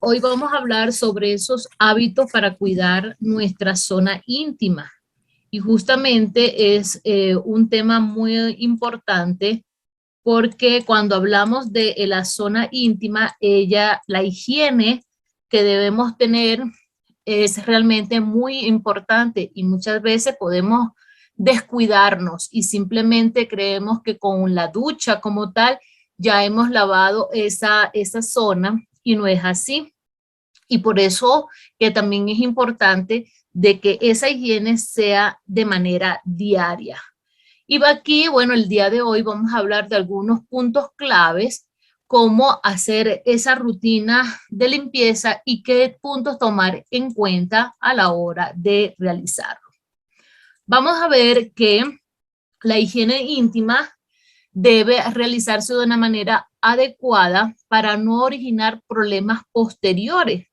hoy vamos a hablar sobre esos hábitos para cuidar nuestra zona íntima. Y justamente es un tema muy importante porque cuando hablamos de la zona íntima, la higiene que debemos tener es realmente muy importante y muchas veces podemos descuidarnos y simplemente creemos que con la ducha como tal ya hemos lavado esa zona y no es así. Y por eso que también es importante de que esa higiene sea de manera diaria. Y aquí, bueno, el día de hoy vamos a hablar de algunos puntos claves, cómo hacer esa rutina de limpieza y qué puntos tomar en cuenta a la hora de realizarlo. Vamos a ver que la higiene íntima debe realizarse de una manera adecuada para no originar problemas posteriores.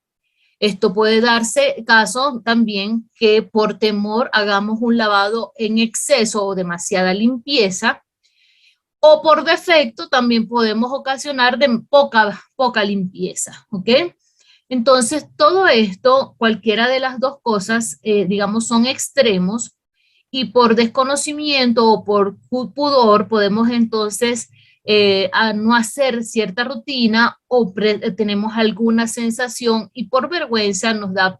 Esto puede darse caso también que por temor hagamos un lavado en exceso o demasiada limpieza, o por defecto también podemos ocasionar de poca limpieza, ¿ok? Entonces, todo esto, cualquiera de las dos cosas, digamos, son extremos y por desconocimiento o por pudor podemos entonces a no hacer cierta rutina o tenemos alguna sensación y por vergüenza nos da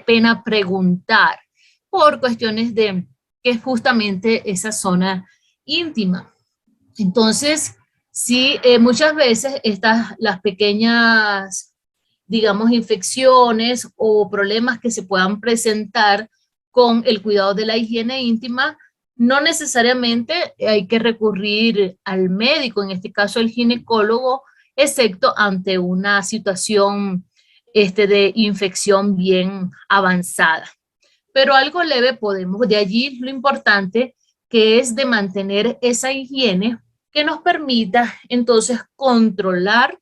pena preguntar por cuestiones de que es justamente esa zona íntima. Entonces, sí, muchas veces las pequeñas, digamos, infecciones o problemas que se puedan presentar con el cuidado de la higiene íntima, no necesariamente hay que recurrir al médico, en este caso el ginecólogo, excepto ante una situación de infección bien avanzada. Pero algo leve podemos, de allí lo importante que es de mantener esa higiene que nos permita entonces controlar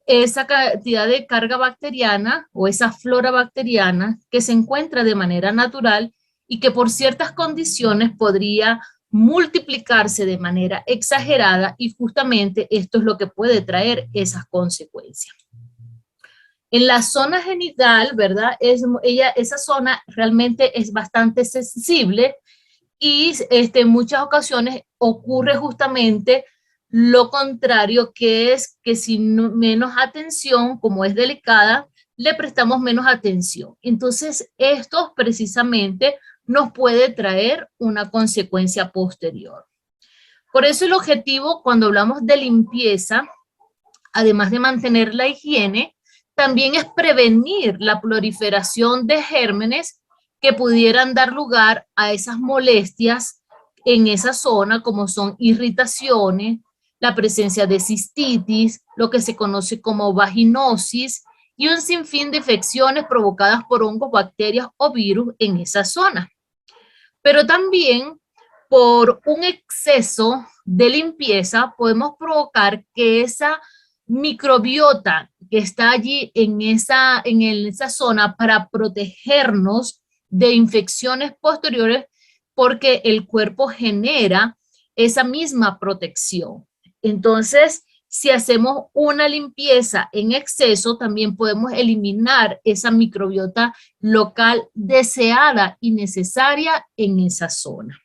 esa cantidad de carga bacteriana o esa flora bacteriana que se encuentra de manera natural y que por ciertas condiciones podría multiplicarse de manera exagerada y justamente esto es lo que puede traer esas consecuencias. En la zona genital, ¿verdad? Esa zona realmente es bastante sensible y en muchas ocasiones ocurre justamente lo contrario, que es que si menos atención, como es delicada, le prestamos menos atención. Entonces, esto precisamente nos puede traer una consecuencia posterior. Por eso el objetivo cuando hablamos de limpieza, además de mantener la higiene, también es prevenir la proliferación de gérmenes que pudieran dar lugar a esas molestias en esa zona, como son irritaciones, la presencia de cistitis, lo que se conoce como vaginosis y un sinfín de infecciones provocadas por hongos, bacterias o virus en esa zona. Pero también por un exceso de limpieza podemos provocar que esa microbiota que está allí en esa zona para protegernos de infecciones posteriores, porque el cuerpo genera esa misma protección. Entonces, si hacemos una limpieza en exceso, también podemos eliminar esa microbiota local deseada y necesaria en esa zona.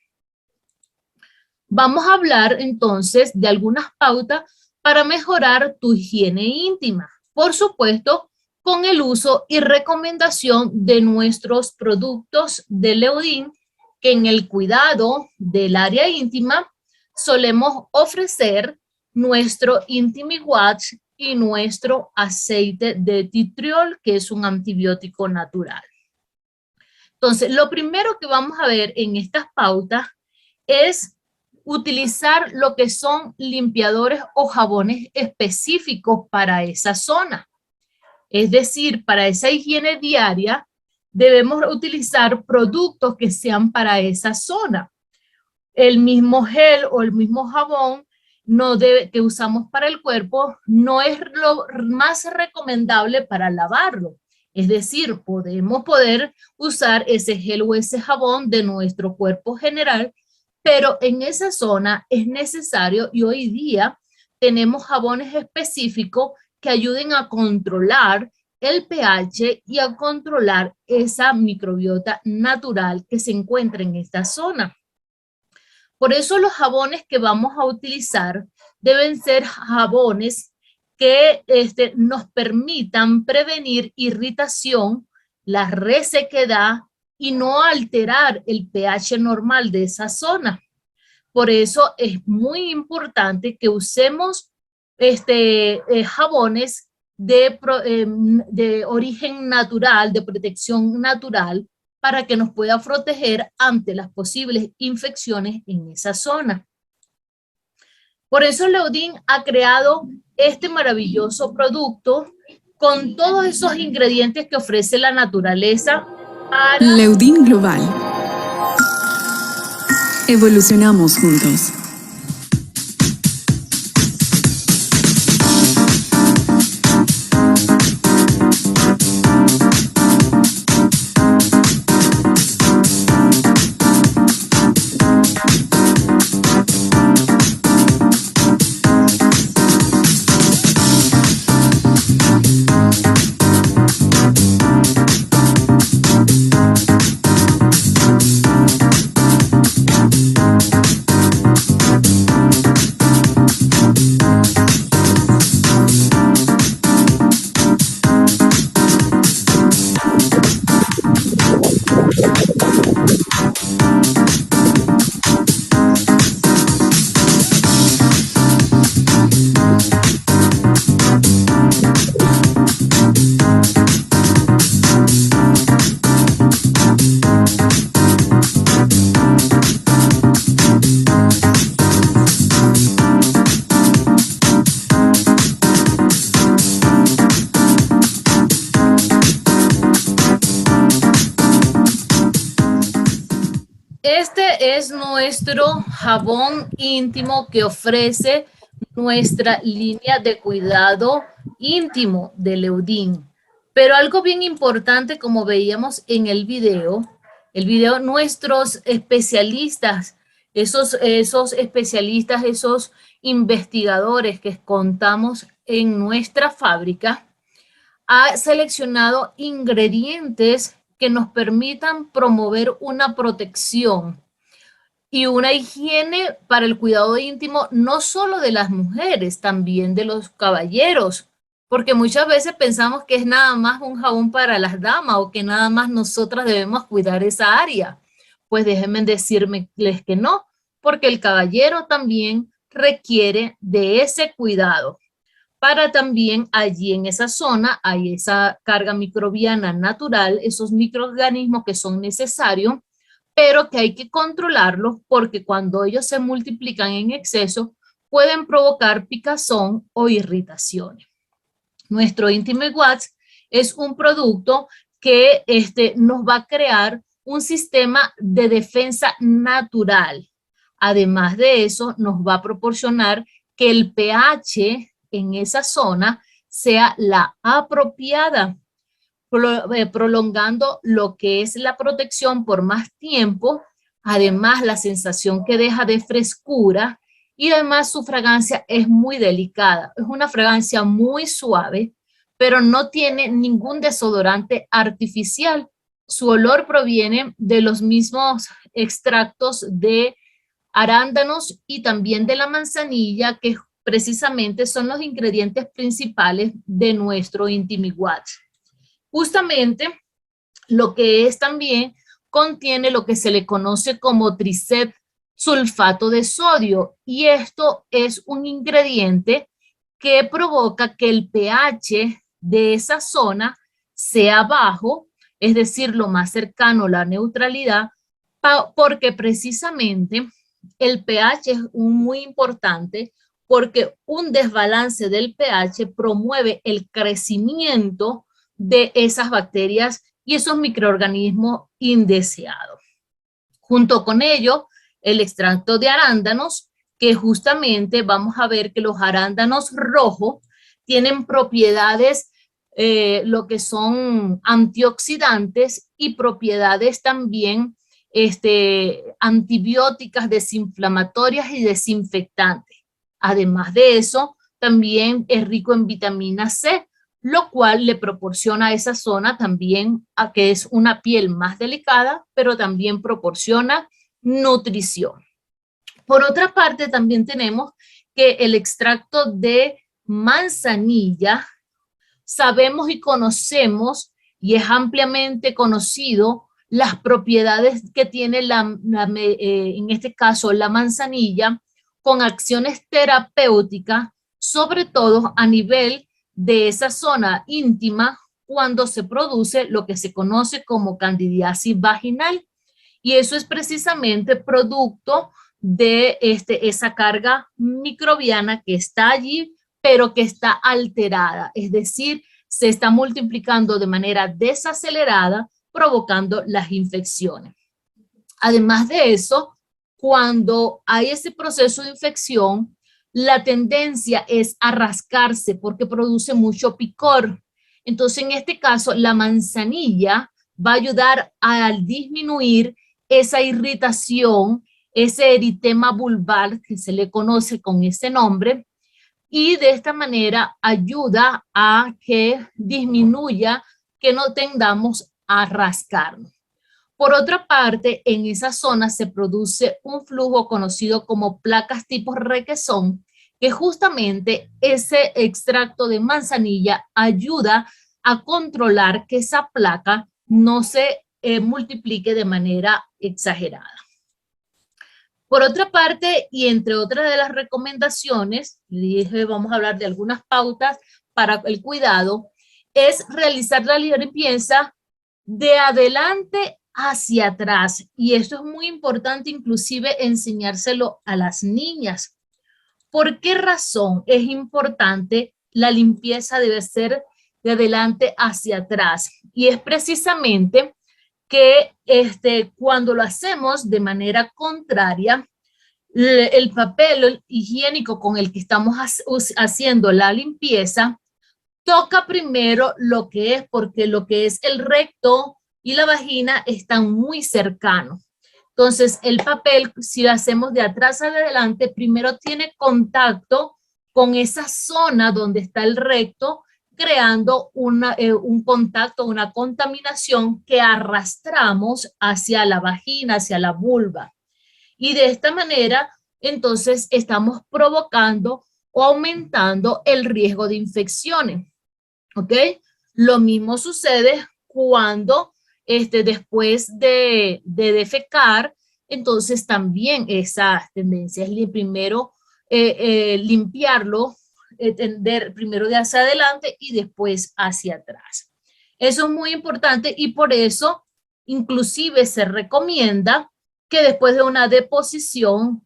Vamos a hablar entonces de algunas pautas para mejorar tu higiene íntima. Por supuesto, con el uso y recomendación de nuestros productos de Leodin, que en el cuidado del área íntima solemos ofrecer nuestro Intimiwatch y nuestro aceite de titriol, que es un antibiótico natural. Entonces, lo primero que vamos a ver en estas pautas es utilizar lo que son limpiadores o jabones específicos para esa zona. Es decir, para esa higiene diaria debemos utilizar productos que sean para esa zona. El mismo gel o el mismo jabón que usamos para el cuerpo no es lo más recomendable para lavarlo. Es decir, podemos poder usar ese gel o ese jabón de nuestro cuerpo general, pero en esa zona es necesario y hoy día tenemos jabones específicos que ayuden a controlar el pH y a controlar esa microbiota natural que se encuentra en esta zona. Por eso los jabones que vamos a utilizar deben ser jabones que nos permitan prevenir irritación, la resequedad y no alterar el pH normal de esa zona. Por eso es muy importante que usemos jabones de origen natural, de protección natural, para que nos pueda proteger ante las posibles infecciones en esa zona. Por eso Leudin ha creado este maravilloso producto con todos esos ingredientes que ofrece la naturaleza. Leudin Global. Evolucionamos juntos. Este es nuestro jabón íntimo que ofrece nuestra línea de cuidado íntimo de Leudin. Pero algo bien importante, como veíamos en el video, nuestros especialistas, esos especialistas, esos investigadores que contamos en nuestra fábrica, ha seleccionado ingredientes que nos permitan promover una protección y una higiene para el cuidado íntimo, no solo de las mujeres, también de los caballeros, porque muchas veces pensamos que es nada más un jabón para las damas o que nada más nosotras debemos cuidar esa área. Pues déjenme decirles que no, porque el caballero también requiere de ese cuidado. Para también allí en esa zona hay esa carga microbiana natural, esos microorganismos que son necesarios, pero que hay que controlarlos porque cuando ellos se multiplican en exceso pueden provocar picazón o irritaciones. Nuestro Intimate Watch es un producto que nos va a crear un sistema de defensa natural. Además de eso, nos va a proporcionar que el pH en esa zona sea la apropiada, prolongando lo que es la protección por más tiempo, además la sensación que deja de frescura y además su fragancia es muy delicada, es una fragancia muy suave, pero no tiene ningún desodorante artificial. Su olor proviene de los mismos extractos de arándanos y también de la manzanilla, que precisamente son los ingredientes principales de nuestro Intimate Watch. Justamente lo que es también contiene lo que se le conoce como tricep sulfato de sodio y esto es un ingrediente que provoca que el pH de esa zona sea bajo, es decir, lo más cercano a la neutralidad, porque precisamente el pH es muy importante porque un desbalance del pH promueve el crecimiento de esas bacterias y esos microorganismos indeseados. Junto con ello, el extracto de arándanos, que justamente vamos a ver que los arándanos rojos tienen propiedades, lo que son antioxidantes y propiedades también antibióticas, desinflamatorias y desinfectantes. Además de eso, también es rico en vitamina C, lo cual le proporciona a esa zona también a que es una piel más delicada, pero también proporciona nutrición. Por otra parte, también tenemos que el extracto de manzanilla, sabemos y conocemos, y es ampliamente conocido, las propiedades que tiene en este caso la manzanilla, con acciones terapéuticas, sobre todo a nivel de esa zona íntima, cuando se produce lo que se conoce como candidiasis vaginal. Y eso es precisamente producto de esa carga microbiana que está allí, pero que está alterada, es decir, se está multiplicando de manera desacelerada, provocando las infecciones. Además de eso, cuando hay ese proceso de infección, la tendencia es a rascarse porque produce mucho picor. Entonces, en este caso, la manzanilla va a ayudar a disminuir esa irritación, ese eritema vulvar que se le conoce con ese nombre, y de esta manera ayuda a que disminuya, que no tendamos a rascarnos. Por otra parte, en esa zona se produce un flujo conocido como placas tipo requesón, que justamente ese extracto de manzanilla ayuda a controlar que esa placa no se multiplique de manera exagerada. Por otra parte, y entre otras de las recomendaciones, dije, vamos a hablar de algunas pautas para el cuidado, es realizar la limpieza de adelante hacia atrás. Y esto es muy importante, inclusive enseñárselo a las niñas. ¿Por qué razón es importante la limpieza? Debe ser de adelante hacia atrás. Y es precisamente que cuando lo hacemos de manera contraria, el papel higiénico con el que estamos haciendo la limpieza toca primero lo que es, porque lo que es el recto y la vagina están muy cercanos. Entonces, el papel, si lo hacemos de atrás hacia adelante, primero tiene contacto con esa zona donde está el recto, creando un contacto, una contaminación que arrastramos hacia la vagina, hacia la vulva. Y de esta manera, entonces, estamos provocando o aumentando el riesgo de infecciones. ¿Ok? Lo mismo sucede cuando después de defecar, entonces también esa tendencia es primero limpiarlo, tender primero de hacia adelante y después hacia atrás. Eso es muy importante y por eso inclusive se recomienda que después de una deposición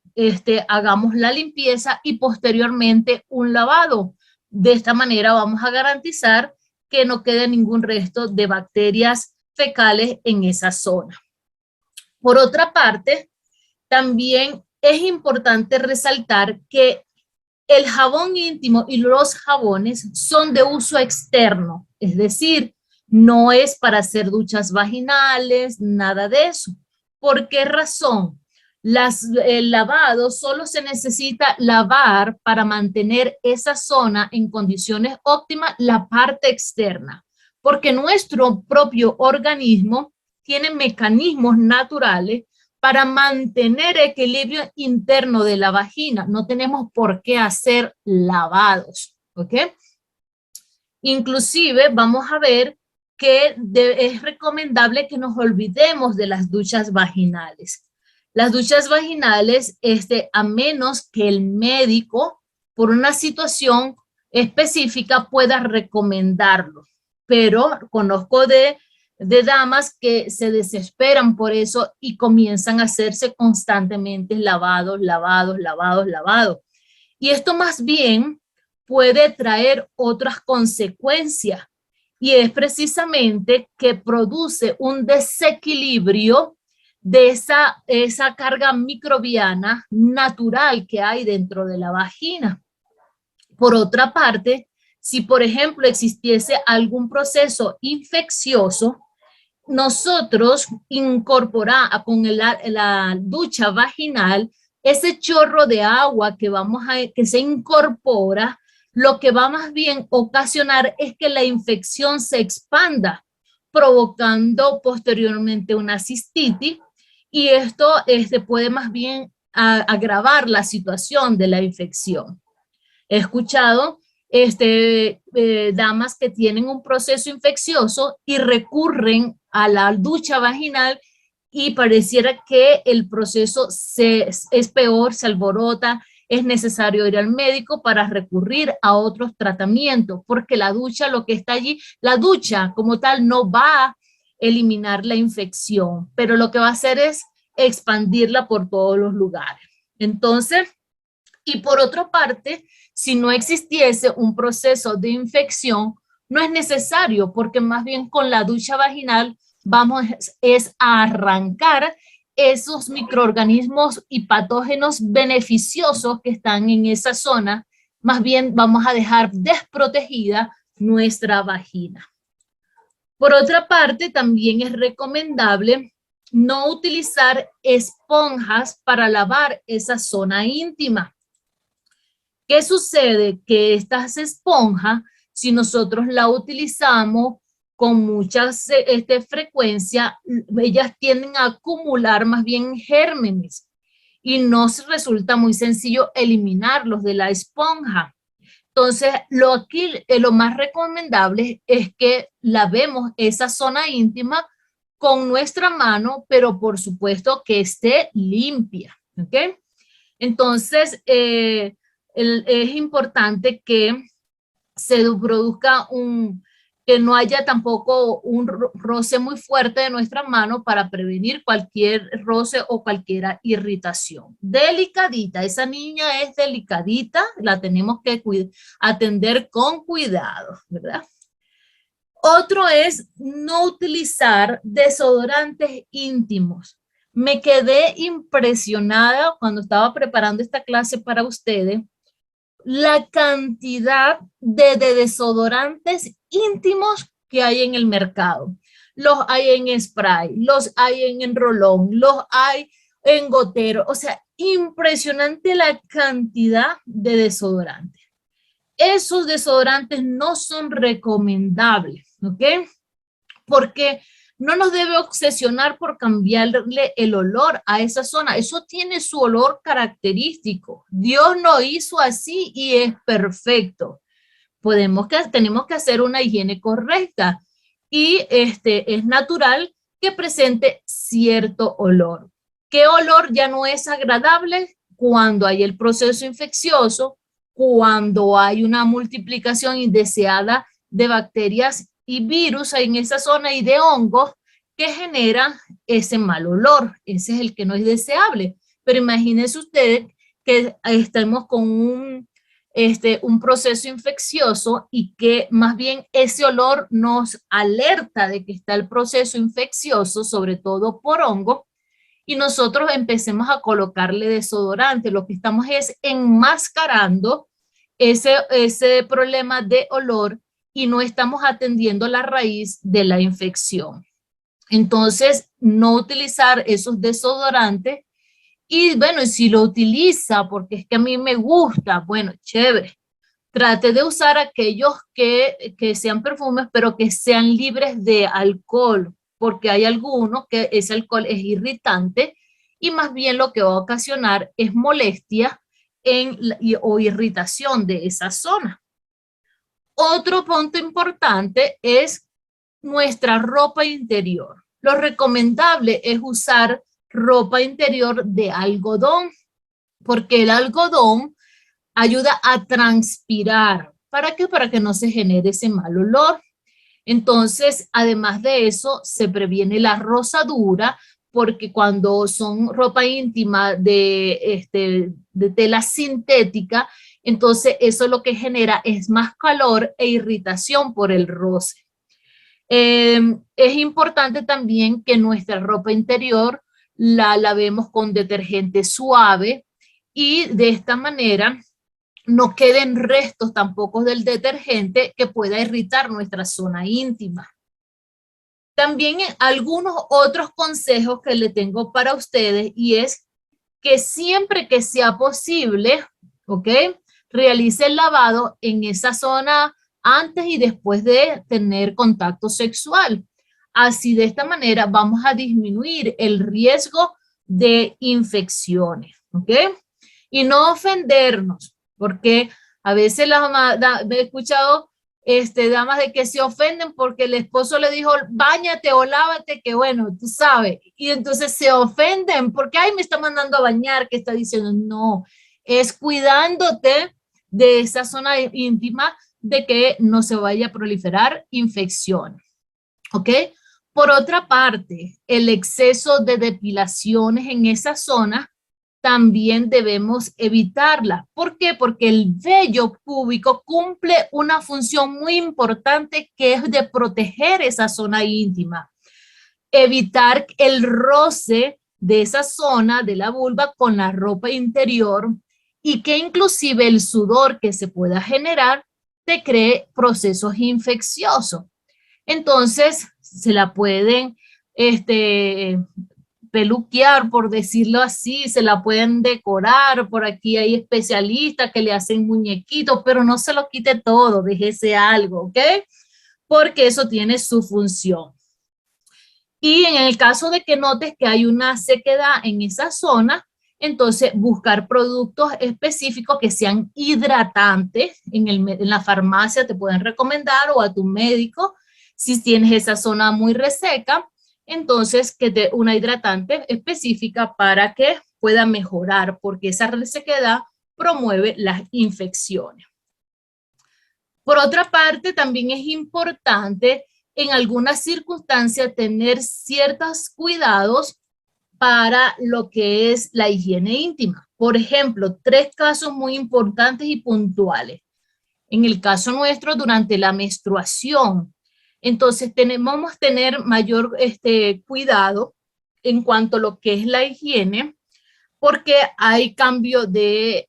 hagamos la limpieza y posteriormente un lavado. De esta manera vamos a garantizar que no quede ningún resto de bacterias fecales en esa zona. Por otra parte, también es importante resaltar que el jabón íntimo y los jabones son de uso externo, es decir, no es para hacer duchas vaginales, nada de eso. ¿Por qué razón? El lavado solo se necesita lavar para mantener esa zona en condiciones óptimas, la parte externa, porque nuestro propio organismo tiene mecanismos naturales para mantener el equilibrio interno de la vagina. No tenemos por qué hacer lavados, ¿ok? Inclusive vamos a ver que es recomendable que nos olvidemos de las duchas vaginales. Las duchas vaginales, a menos que el médico, por una situación específica, pueda recomendarlo. Pero conozco de damas que se desesperan por eso y comienzan a hacerse constantemente lavados. Y esto más bien puede traer otras consecuencias, y es precisamente que produce un desequilibrio de esa carga microbiana natural que hay dentro de la vagina. Por otra parte, si por ejemplo existiese algún proceso infeccioso, nosotros incorporar con la ducha vaginal ese chorro de agua que se incorpora, lo que va más bien a ocasionar es que la infección se expanda, provocando posteriormente una cistitis, y esto puede más bien agravar la situación de la infección. He escuchado damas que tienen un proceso infeccioso y recurren a la ducha vaginal y pareciera que el proceso es peor, se alborota, es necesario ir al médico para recurrir a otros tratamientos, porque la ducha, lo que está allí, la ducha como tal no va a eliminar la infección, pero lo que va a hacer es expandirla por todos los lugares. Entonces, y por otra parte, si no existiese un proceso de infección, no es necesario, porque más bien con la ducha vaginal vamos a arrancar esos microorganismos y patógenos beneficiosos que están en esa zona. Más bien vamos a dejar desprotegida nuestra vagina. Por otra parte, también es recomendable no utilizar esponjas para lavar esa zona íntima. ¿Qué sucede? Que estas esponjas, si nosotros la utilizamos con mucha frecuencia, ellas tienden a acumular más bien gérmenes y nos resulta muy sencillo eliminarlos de la esponja. Entonces, lo más recomendable es que lavemos esa zona íntima con nuestra mano, pero por supuesto que esté limpia, ¿ok? Entonces, es importante que se produzca que no haya tampoco un roce muy fuerte de nuestra mano para prevenir cualquier roce o cualquier irritación. Delicadita, esa niña es delicadita, la tenemos que atender con cuidado, ¿verdad? Otro es no utilizar desodorantes íntimos. Me quedé impresionada cuando estaba preparando esta clase para ustedes, la cantidad de desodorantes íntimos que hay en el mercado. Los hay en spray, los hay en rolón, los hay en gotero. O sea, impresionante la cantidad de desodorantes. Esos desodorantes no son recomendables, ¿ok? Porque no nos debe obsesionar por cambiarle el olor a esa zona. Eso tiene su olor característico. Dios lo hizo así y es perfecto. Tenemos que hacer una higiene correcta y es natural que presente cierto olor. ¿Qué olor ya no es agradable? Cuando hay el proceso infeccioso, cuando hay una multiplicación indeseada de bacterias y virus en esa zona y de hongos que genera ese mal olor. Ese es el que no es deseable. Pero imagínense ustedes que estemos con un proceso infeccioso y que más bien ese olor nos alerta de que está el proceso infeccioso, sobre todo por hongo, y nosotros empecemos a colocarle desodorante. Lo que estamos es enmascarando ese problema de olor y no estamos atendiendo la raíz de la infección. Entonces, no utilizar esos desodorantes y bueno, si lo utiliza porque es que a mí me gusta, bueno, chévere. Trate de usar aquellos que sean perfumes, pero que sean libres de alcohol, porque hay algunos que ese alcohol es irritante y más bien lo que va a ocasionar es molestia o irritación de esa zona. Otro punto importante es nuestra ropa interior. Lo recomendable es usar ropa interior de algodón, porque el algodón ayuda a transpirar. ¿Para qué? Para que no se genere ese mal olor. Entonces, además de eso, se previene la rosadura, porque cuando son ropa íntima de tela sintética, entonces eso lo que genera es más calor e irritación por el roce. Es importante también que nuestra ropa interior la lavemos con detergente suave y de esta manera no queden restos tampoco del detergente que pueda irritar nuestra zona íntima. También algunos otros consejos que le tengo para ustedes y es que siempre que sea posible, ¿ok? realice el lavado en esa zona antes y después de tener contacto sexual. Así, de esta manera vamos a disminuir el riesgo de infecciones, ¿ok? Y no ofendernos, porque a veces he escuchado damas de que se ofenden porque el esposo le dijo, báñate o lávate, que bueno, tú sabes, y entonces se ofenden porque, ay, me está mandando a bañar, ¿qué está diciendo? No, es cuidándote de esa zona íntima de que no se vaya a proliferar infección, ¿ok? Por otra parte, el exceso de depilaciones en esa zona también debemos evitarla. ¿Por qué? Porque el vello púbico cumple una función muy importante que es de proteger esa zona íntima. Evitar el roce de esa zona de la vulva con la ropa interior y que inclusive el sudor que se pueda generar te cree procesos infecciosos. Entonces, se la pueden peluquear, por decirlo así, se la pueden decorar, por aquí hay especialistas que le hacen muñequitos, pero no se lo quite todo, déjese algo, ¿ok? Porque eso tiene su función. Y en el caso de que notes que hay una sequedad en esa zona, entonces buscar productos específicos que sean hidratantes. En la farmacia te pueden recomendar o a tu médico, si tienes esa zona muy reseca, entonces que te una hidratante específica para que pueda mejorar, porque esa resequedad promueve las infecciones. Por otra parte, también es importante en algunas circunstancias tener ciertos cuidados para lo que es la higiene íntima. Por ejemplo, 3 casos muy importantes y puntuales. En el caso nuestro, durante la menstruación, entonces tenemos que tener mayor cuidado en cuanto a lo que es la higiene, porque hay cambio de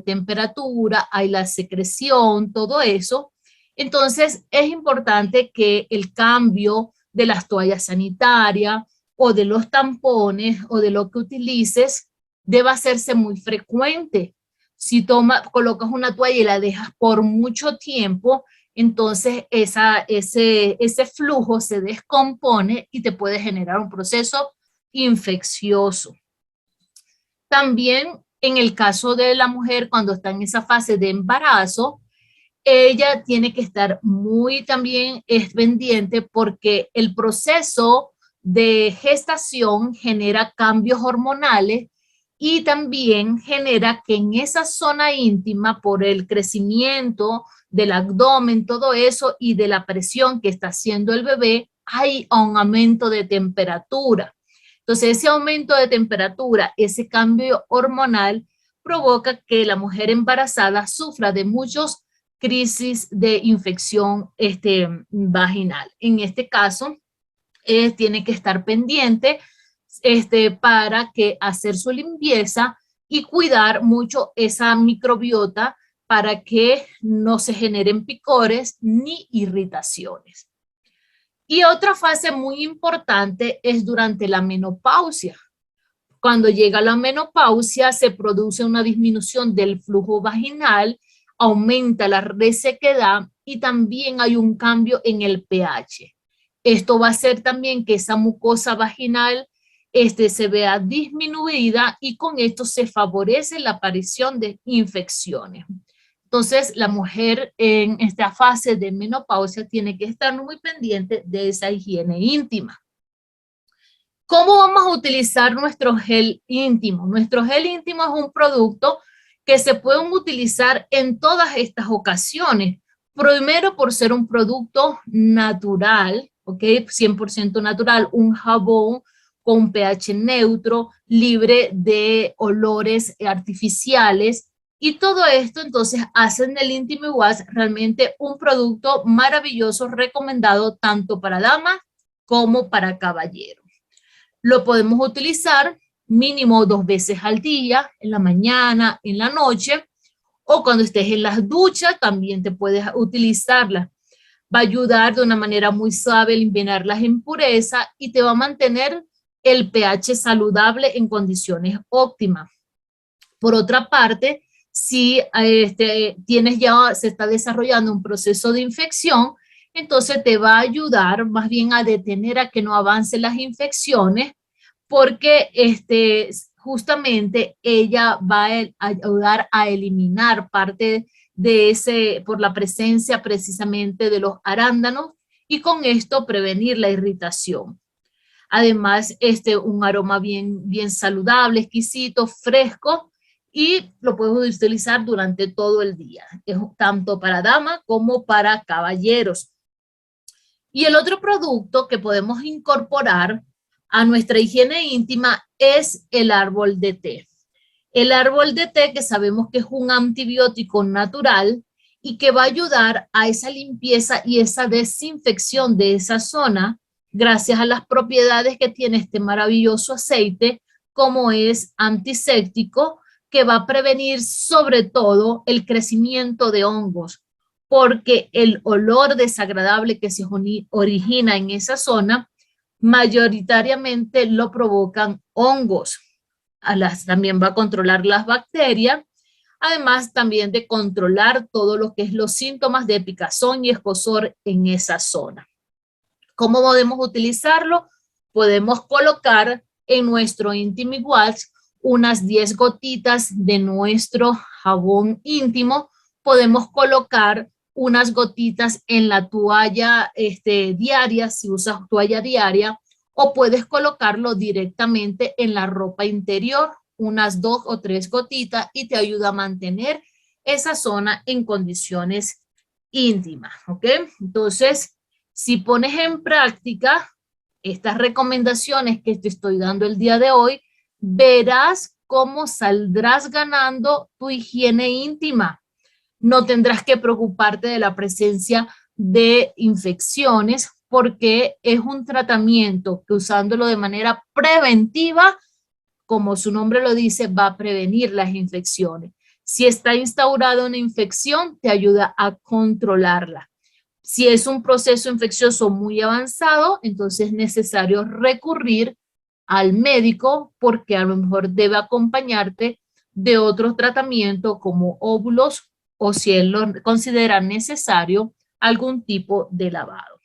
temperatura, hay la secreción, todo eso. Entonces, es importante que el cambio de las toallas sanitarias o de los tampones o de lo que utilices deba hacerse muy frecuente. Si colocas una toalla y la dejas por mucho tiempo, entonces ese flujo se descompone y te puede generar un proceso infeccioso. También en el caso de la mujer, cuando está en esa fase de embarazo, ella tiene que estar muy también pendiente porque el proceso de gestación genera cambios hormonales y también genera que en esa zona íntima, por el crecimiento del abdomen, todo eso y de la presión que está haciendo el bebé, hay un aumento de temperatura. Entonces, ese aumento de temperatura, ese cambio hormonal, provoca que la mujer embarazada sufra de muchos crisis de infección vaginal. En este caso, tiene que estar pendiente para que hacer su limpieza y cuidar mucho esa microbiota para que no se generen picores ni irritaciones. Y otra fase muy importante es durante la menopausia. Cuando llega la menopausia se produce una disminución del flujo vaginal, aumenta la resequedad y también hay un cambio en el pH. Esto va a hacer también que esa mucosa vaginal se vea disminuida y con esto se favorece la aparición de infecciones. Entonces, la mujer en esta fase de menopausia tiene que estar muy pendiente de esa higiene íntima. ¿Cómo vamos a utilizar nuestro gel íntimo? Nuestro gel íntimo es un producto que se puede utilizar en todas estas ocasiones. Primero, por ser un producto natural, ¿ok? 100% natural, un jabón con pH neutro, libre de olores artificiales. Y todo esto, entonces, hacen del Intimate Wash realmente un producto maravilloso, recomendado tanto para damas como para caballeros. Lo podemos utilizar mínimo 2 veces al día, en la mañana, en la noche, o cuando estés en las duchas también te puedes utilizarla. Va a ayudar de una manera muy suave a eliminar las impurezas y te va a mantener el pH saludable en condiciones óptimas. Por otra parte, Si se está desarrollando un proceso de infección, entonces te va a ayudar más bien a detener a que no avancen las infecciones, porque justamente ella va a ayudar a eliminar parte de ese, por la presencia precisamente de los arándanos, y con esto prevenir la irritación. Además, un aroma bien saludable, exquisito, fresco, y lo puedes utilizar durante todo el día. Es tanto para dama como para caballeros. Y el otro producto que podemos incorporar a nuestra higiene íntima es el árbol de té. El árbol de té, que sabemos que es un antibiótico natural y que va a ayudar a esa limpieza y esa desinfección de esa zona, gracias a las propiedades que tiene este maravilloso aceite, como es antiséptico, que va a prevenir sobre todo el crecimiento de hongos, porque el olor desagradable que se origina en esa zona mayoritariamente lo provocan hongos. También va a controlar las bacterias, además también de controlar todo lo que es los síntomas de picazón y escozor en esa zona. ¿Cómo podemos utilizarlo? Podemos colocar en nuestro Intimate Wash unas 10 gotitas de nuestro jabón íntimo. Podemos colocar unas gotitas en la toalla diaria, si usas toalla diaria, o puedes colocarlo directamente en la ropa interior, unas 2 o 3 gotitas, y te ayuda a mantener esa zona en condiciones íntimas, ¿ok? Entonces, si pones en práctica estas recomendaciones que te estoy dando el día de hoy, verás cómo saldrás ganando tu higiene íntima. No tendrás que preocuparte de la presencia de infecciones, porque es un tratamiento que, usándolo de manera preventiva, como su nombre lo dice, va a prevenir las infecciones. Si está instaurada una infección, te ayuda a controlarla. Si es un proceso infeccioso muy avanzado, entonces es necesario recurrir al médico, porque a lo mejor debe acompañarte de otros tratamientos como óvulos, o si él lo considera necesario, algún tipo de lavado.